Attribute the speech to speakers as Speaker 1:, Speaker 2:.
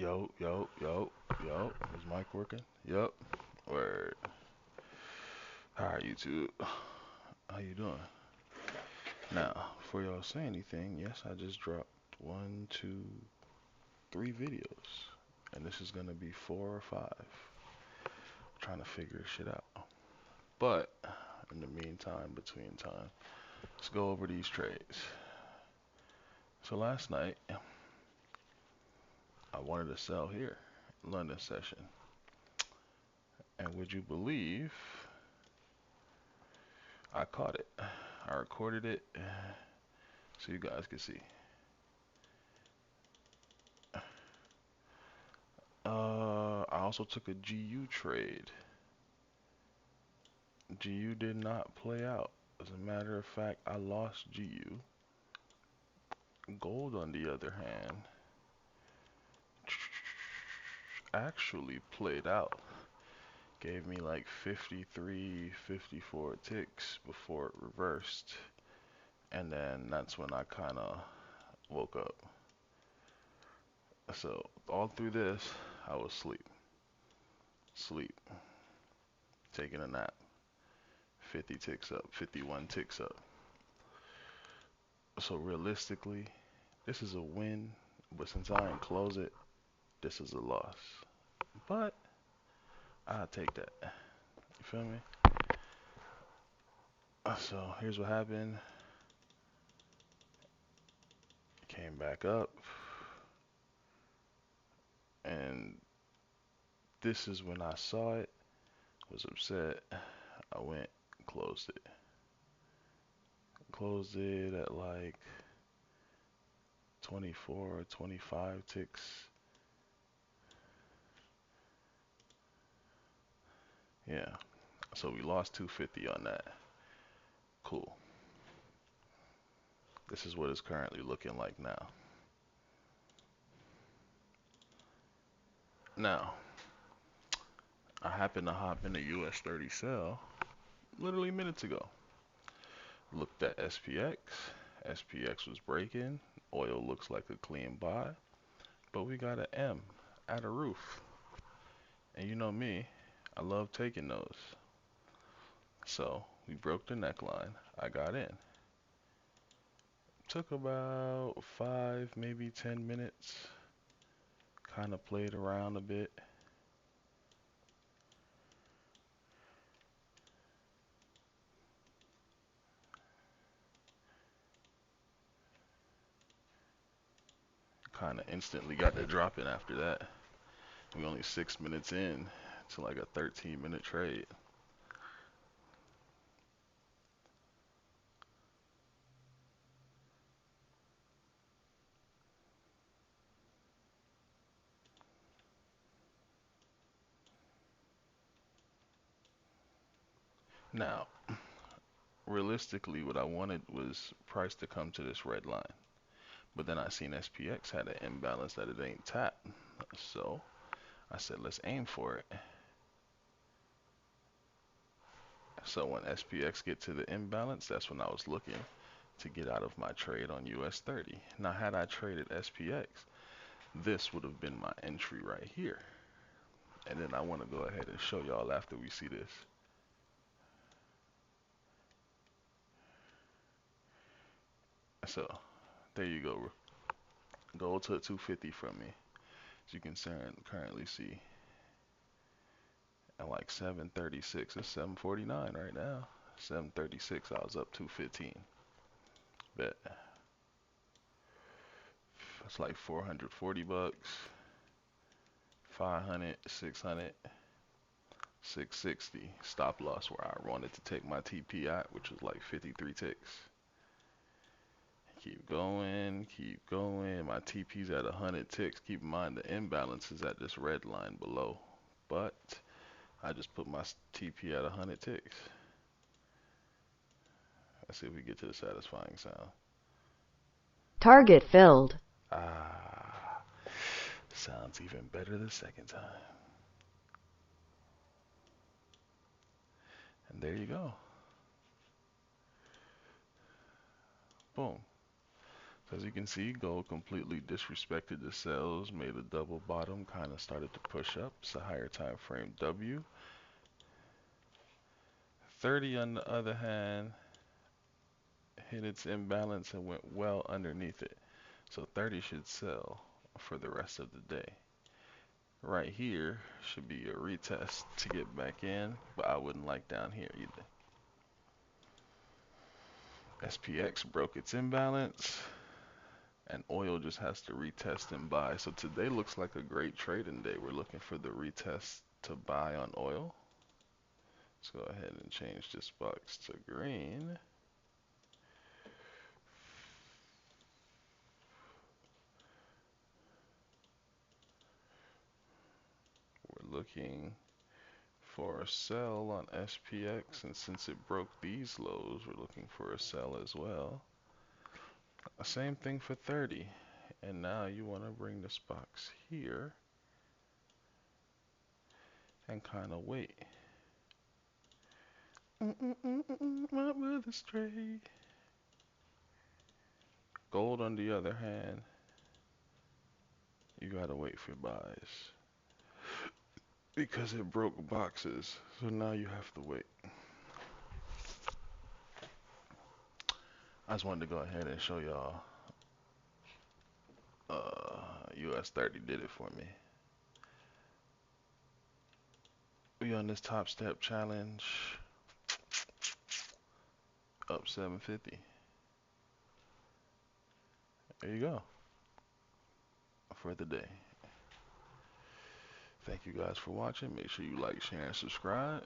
Speaker 1: Yo, yo, yo, yo. Is mic working? Yup. Word. Hi, YouTube. How you doing? Now, before y'all say anything, yes, I just dropped one, two, three videos, and this is gonna be four or five. Trying to figure shit out. But in the meantime, between time, let's go over these trades. So last night, I wanted to sell here, London session, and would you believe I caught it? I recorded it so you guys can see. I also took a GU trade. GU did not play out. As a matter of fact, I lost GU. Gold, on the other hand, actually played out. Gave me like 53, 54 ticks before it reversed. And then that's when I kind of woke up. So all through this, I was sleep, taking a nap. 50 ticks up, 51 ticks up. So realistically, this is a win, but since I didn't close it, this is a loss. But I'll take that. You feel me? So here's what happened. Came back up, and this is when I saw it. Was upset. I went, closed it. Closed it at like 24, 25 ticks. Yeah. So we lost 250 on that. Cool. This is what it's currently looking like now. Now, I happened to hop in the US30 sell literally minutes ago. Looked at SPX. SPX was breaking. Oil looks like a clean buy. But we got an M at a roof. And you know me, I love taking those. So we broke the neckline. I got in. Took about 5, maybe 10 minutes. Kind of played around a bit. Kind of instantly got the drop in after that. We only 6 minutes in to like a 13-minute trade. Now, realistically, what I wanted was price to come to this red line. But then I seen SPX had an imbalance that it ain't tapped. So I said, let's aim for it. So when SPX get to the imbalance, that's when I was looking to get out of my trade on US30. Now, had I traded SPX, this would have been my entry right here. And then I want to go ahead and show y'all after we see this. So there you go. Gold to 250 from me. As you can currently see at like 736. It's 749 right now. 736. I was up 215. Bet. It's like 440 bucks. 500, 600, 660. Stop loss where I wanted to take my TP at, which was like 53 ticks. Keep going, keep going. My TP's at 100 ticks. Keep in mind the imbalance is at this red line below. But I just put my TP at 100 ticks. Let's see if we get to the satisfying sound.
Speaker 2: Target filled.
Speaker 1: Ah, sounds even better the second time. And there you go. Boom. As you can see, gold completely disrespected the sells, made a double bottom, kind of started to push up. It's a higher time frame W. 30 on the other hand hit its imbalance and went well underneath it. So 30 should sell for the rest of the day. Right here should be a retest to get back in, but I wouldn't like down here either. SPX broke its imbalance, and oil just has to retest and buy. So today looks like a great trading day. We're looking for the retest to buy on oil. Let's go ahead and change this box to green. We're looking for a sell on SPX, and since it broke these lows, we're looking for a sell as well. Same thing for 30. And now you want to bring this box here and kind of wait. My mother's stray. Gold, on the other hand, you gotta wait for buys because it broke boxes. So now you have to wait. I just wanted to go ahead and show y'all US30 did it for me. We on this top step challenge, up 750. There you go for the day. Thank you guys for watching. Make sure you like, share, and subscribe.